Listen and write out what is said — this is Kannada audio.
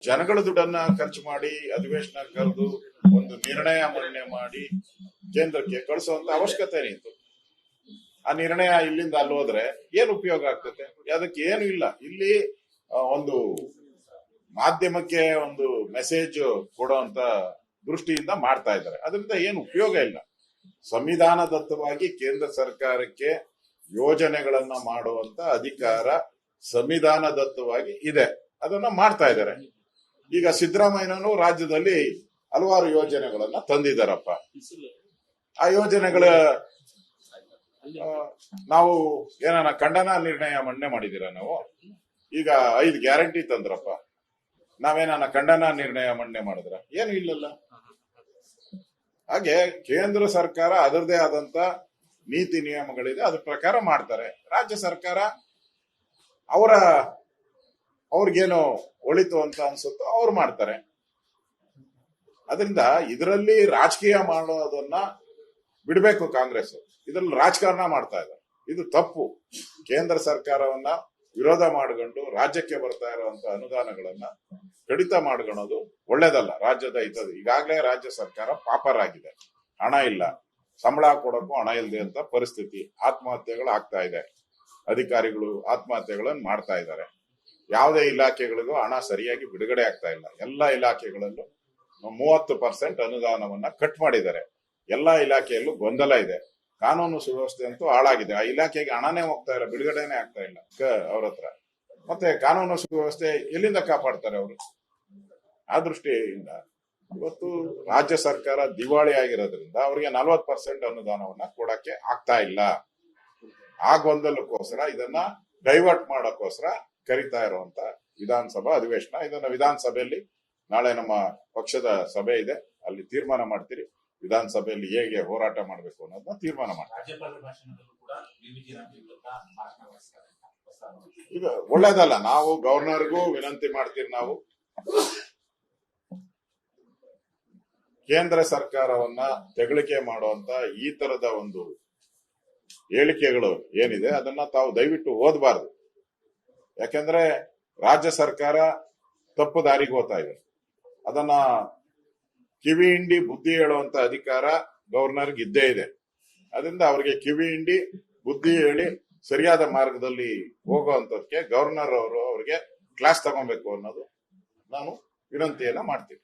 ಜನಗಳ ದುಡ್ಡನ್ನ ಖರ್ಚು ಮಾಡಿ ಅಧಿವೇಶನ ಕರೆದು ಒಂದು ನಿರ್ಣಯ ಮಂಡನೆ ಮಾಡಿ ಕೇಂದ್ರಕ್ಕೆ ಕಳಿಸುವಂತ ಅವಶ್ಯಕತೆ ಇತ್ತು. ಆ ನಿರ್ಣಯ ಇಲ್ಲಿಂದ ಅಲ್ಲಿ ಹೋದ್ರೆ ಏನು ಉಪಯೋಗ ಆಗ್ತದೆ? ಅದಕ್ಕೆ ಏನು ಇಲ್ಲ. ಇಲ್ಲಿ ಒಂದು ಮಾಧ್ಯಮಕ್ಕೆ ಒಂದು ಮೆಸೇಜ್ ಕೊಡುವಂತ ದೃಷ್ಟಿಯಿಂದ ಮಾಡ್ತಾ ಇದ್ದಾರೆ. ಅದರಿಂದ ಏನು ಉಪಯೋಗ ಇಲ್ಲ. ಸಂವಿಧಾನದತ್ತವಾಗಿ ಕೇಂದ್ರ ಸರ್ಕಾರಕ್ಕೆ ಯೋಜನೆಗಳನ್ನ ಮಾಡುವಂತ ಅಧಿಕಾರ ಸಂವಿಧಾನದತ್ತವಾಗಿ ಇದೆ. ಅದನ್ನ ಮಾಡ್ತಾ ಇದ್ದಾರೆ. ಈಗ ಸಿದ್ದರಾಮಯ್ಯನವರು ರಾಜ್ಯದಲ್ಲಿ ಹಲವಾರು ಯೋಜನೆಗಳನ್ನ ತಂದಿದ್ದಾರಪ್ಪ. ಆ ಯೋಜನೆಗಳ ನಾವು ಏನಾನ ಖಂಡನ ನಿರ್ಣಯ ಮಂಡನೆ ಮಾಡಿದೀರ? ನಾವು ಈಗ 5 ಗ್ಯಾರಂಟಿ ತಂದ್ರಪ್ಪ, ನಾವೇನಾನ ಖಂಡನ ನಿರ್ಣಯ ಮಂಡನೆ ಮಾಡಿದ್ರ? ಏನು ಇಲ್ಲಲ್ಲ. ಹಾಗೆ ಕೇಂದ್ರ ಸರ್ಕಾರ ಅದರದೇ ಆದಂತ ನೀತಿ ನಿಯಮಗಳಿದೆ, ಅದ್ರ ಪ್ರಕಾರ ಮಾಡ್ತಾರೆ. ರಾಜ್ಯ ಸರ್ಕಾರ ಅವ್ರಿಗೇನು ಒಳಿತು ಅಂತ ಅನ್ಸುತ್ತೋ ಅವ್ರು ಮಾಡ್ತಾರೆ. ಅದರಿಂದ ಇದರಲ್ಲಿ ರಾಜಕೀಯ ಮಾಡೋದನ್ನ ಬಿಡ್ಬೇಕು ಕಾಂಗ್ರೆಸ್. ಇದ್ರಲ್ಲಿ ರಾಜಕಾರಣ ಮಾಡ್ತಾ ಇದ್ದಾರೆ. ಇದು ತಪ್ಪು. ಕೇಂದ್ರ ಸರ್ಕಾರವನ್ನ ವಿರೋಧ ಮಾಡ್ಕೊಂಡು ರಾಜ್ಯಕ್ಕೆ ಬರ್ತಾ ಇರುವಂತ ಅನುದಾನಗಳನ್ನ ಕಡಿತ ಮಾಡ್ಕೊಳ್ಳೋದು ಒಳ್ಳೇದಲ್ಲ. ರಾಜ್ಯದ ಹಿತದ ಈಗಾಗಲೇ ರಾಜ್ಯ ಸರ್ಕಾರ ಪಾಪರಾಗಿದೆ. ಹಣ ಇಲ್ಲ, ಸಂಬಳ ಕೊಡೋಕ್ಕೂ ಹಣ ಇಲ್ಲದೆ ಅಂತ ಪರಿಸ್ಥಿತಿ. ಆತ್ಮಹತ್ಯೆಗಳು ಆಗ್ತಾ ಇದೆ. ಅಧಿಕಾರಿಗಳು ಆತ್ಮಹತ್ಯೆಗಳನ್ನು ಮಾಡ್ತಾ ಇದ್ದಾರೆ. ಯಾವುದೇ ಇಲಾಖೆಗಳಿಗೂ ಹಣ ಸರಿಯಾಗಿ ಬಿಡುಗಡೆ ಆಗ್ತಾ ಇಲ್ಲ. ಎಲ್ಲಾ ಇಲಾಖೆಗಳಲ್ಲೂ 30% ಅನುದಾನವನ್ನ ಕಟ್ ಮಾಡಿದ್ದಾರೆ. ಎಲ್ಲಾ ಇಲಾಖೆಯಲ್ಲೂ ಗೊಂದಲ ಇದೆ. ಕಾನೂನು ಸುವ್ಯವಸ್ಥೆ ಅಂತೂ ಹಾಳಾಗಿದೆ. ಆ ಇಲಾಖೆಗೆ ಹಣನೇ ಹೋಗ್ತಾ ಇಲ್ಲ, ಬಿಡುಗಡೆನೆ ಆಗ್ತಾ ಇಲ್ಲ ಅವ್ರ ಹತ್ರ. ಮತ್ತೆ ಕಾನೂನು ಸುವ್ಯವಸ್ಥೆ ಎಲ್ಲಿಂದ ಕಾಪಾಡ್ತಾರೆ ಅವರು? ಆ ದೃಷ್ಟಿಯಿಂದ ಇವತ್ತು ರಾಜ್ಯ ಸರ್ಕಾರ ದಿವಾಳಿ ಆಗಿರೋದ್ರಿಂದ ಅವರಿಗೆ 40% ಅನುದಾನವನ್ನ ಕೊಡಕ್ಕೆ ಆಗ್ತಾ ಇಲ್ಲ. ಆ ಗೊಂದಲಕ್ಕೋಸ್ಕರ ಇದನ್ನ ಡೈವರ್ಟ್ ಮಾಡೋಕ್ಕೋಸ್ಕರ ಕರಿತಾ ಇರುವಂತ ವಿಧಾನಸಭಾ ಅಧಿವೇಶನ. ಇದನ್ನ ವಿಧಾನಸಭೆಯಲ್ಲಿ ನಾಳೆ ನಮ್ಮ ಪಕ್ಷದ ಸಭೆ ಇದೆ, ಅಲ್ಲಿ ತೀರ್ಮಾನ ಮಾಡ್ತೀರಿ. ವಿಧಾನಸಭೆಯಲ್ಲಿ ಹೇಗೆ ಹೋರಾಟ ಮಾಡಬೇಕು ಅನ್ನೋದನ್ನ ತೀರ್ಮಾನ ಮಾಡ್ತೀವಿ. ಈಗ ಒಳ್ಳೇದಲ್ಲ. ನಾವು ಗವರ್ನರ್ಗೂ ವಿನಂತಿ ಮಾಡ್ತೀರಿ. ನಾವು ಕೇಂದ್ರ ಸರ್ಕಾರವನ್ನ ತೆಗಳಿಕೆ ಮಾಡುವಂತ ಈ ತರದ ಒಂದು ಹೇಳಿಕೆಗಳು ಏನಿದೆ ಅದನ್ನ ತಾವು ದಯವಿಟ್ಟು ಓದಬಾರ್ದು. ಯಾಕೆಂದ್ರೆ ರಾಜ್ಯ ಸರ್ಕಾರ ತಪ್ಪು ದಾರಿಗೆ ಹೋಗ್ತಾ ಇದೆ. ಅದನ್ನ ಕಿವಿ ಹಿಂಡಿ ಬುದ್ಧಿ ಹೇಳುವಂತ ಅಧಿಕಾರ ಗವರ್ನರ್ಗೆ ಇದ್ದೇ ಇದೆ. ಅದರಿಂದ ಅವ್ರಿಗೆ ಕಿವಿ ಹಿಂಡಿ ಬುದ್ಧಿ ಹೇಳಿ ಸರಿಯಾದ ಮಾರ್ಗದಲ್ಲಿ ಹೋಗುವಂತದಕ್ಕೆ ಗವರ್ನರ್ ಅವರು ಅವ್ರಿಗೆ ಕ್ಲಾಸ್ ತಗೊಬೇಕು ಅನ್ನೋದು ನಾನು ವಿನಂತಿಯನ್ನ ಮಾಡ್ತೀನಿ.